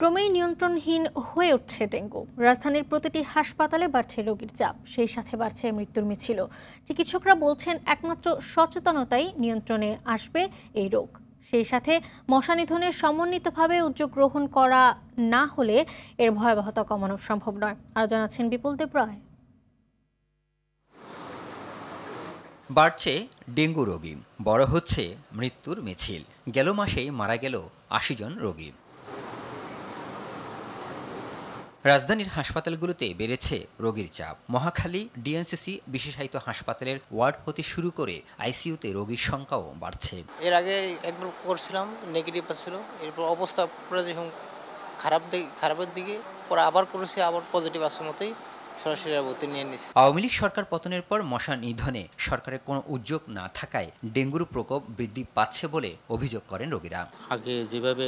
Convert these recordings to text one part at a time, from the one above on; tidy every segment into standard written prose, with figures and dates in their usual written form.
ক্রমেই নিয়ন্ত্রণহীন হয়ে উঠছে ডেঙ্গু। রাজধানীর প্রতিটি হাসপাতালে বাড়ছে রোগীর চাপ, সেই সাথে বাড়ছে মৃত্যুর মিছিলও। চিকিৎসকরা বলছেন একমাত্র সচেতনতাই নিয়ন্ত্রণে আসবে এই রোগ। সেই সাথে মশা নিধনের সমন্বিতভাবে উদ্যোগ গ্রহণ করা না হলে এর ভয়াবহতা কমানো সম্ভব নয়। আরও জানাচ্ছেন বিপুল দেব রায়। বাড়ছে ডেঙ্গু রোগী, বড় হচ্ছে মৃত্যুর মিছিল। গেল মাসেই মারা গেল ৮০ জন রোগী। রাজধানীর হাসপাতালগুলোতে বেড়েছে রোগীর চাপ। মহাখালী ডিএনসিসি বিশেষায়িত হাসপাতালের ওয়ার্ড হতে শুরু করে আইসিইউতে রোগীর সংখ্যাও বাড়ছে। এর আগে একবার করছিলাম, নেগেটিভ আসছিল, এরপর অবস্থা পুরো যখন খারাপের দিকে পরে আবার করেছি, আবার পজিটিভ আসার মতোই সরাসরি ভর্তি নিয়ে নিয়েছি। আওয়ামী লীগ সরকার পতনের পর মশা নিধনে সরকারের কোনো উদ্যোগ না থাকায় ডেঙ্গুর প্রকোপ বৃদ্ধি পাচ্ছে বলে অভিযোগ করেন রোগীরা। আগে যেভাবে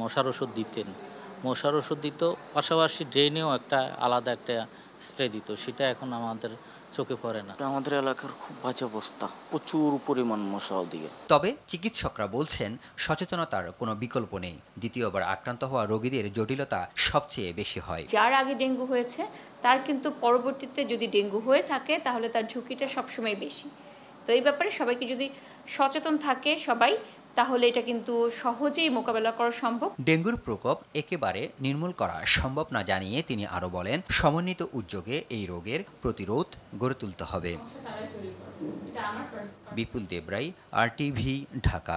মশার ওষুধ দিতেন, মশার ওষুধ দিত, পাশাপাশি ড্রেনেও আলাদা একটা স্প্রে দিত, সেটা এখন আমাদের চোখে পড়ে না। আমাদের এলাকার খুব বাজে অবস্থা, প্রচুর পরিমাণ মশা দিয়ে। তবে চিকিৎসকরা বলছেন সচেতনতার কোনো বিকল্প নেই। দ্বিতীয়বার আক্রান্ত হওয়া রোগীদের জটিলতা সবচেয়ে বেশি হয়। যার আগে ডেঙ্গু হয়েছে তার কিন্তু পরবর্তীতে যদি ডেঙ্গু হয়ে থাকে তাহলে তার ঝুঁকিটা সবসময় বেশি। তো এই ব্যাপারে সবাইকে যদি সচেতন থাকে সবাই, তাহলে এটা কিন্তু সহজেই মোকাবেলা করা সম্ভব। ডেঙ্গুর প্রকোপ একেবারে নির্মূল করা সম্ভব না জানিয়ে তিনি আরও বলেন, সমন্বিত উদ্যোগে এই রোগের প্রতিরোধ গড়ে তুলতে হবে। বিপুল দেব রায়, RTV, ঢাকা।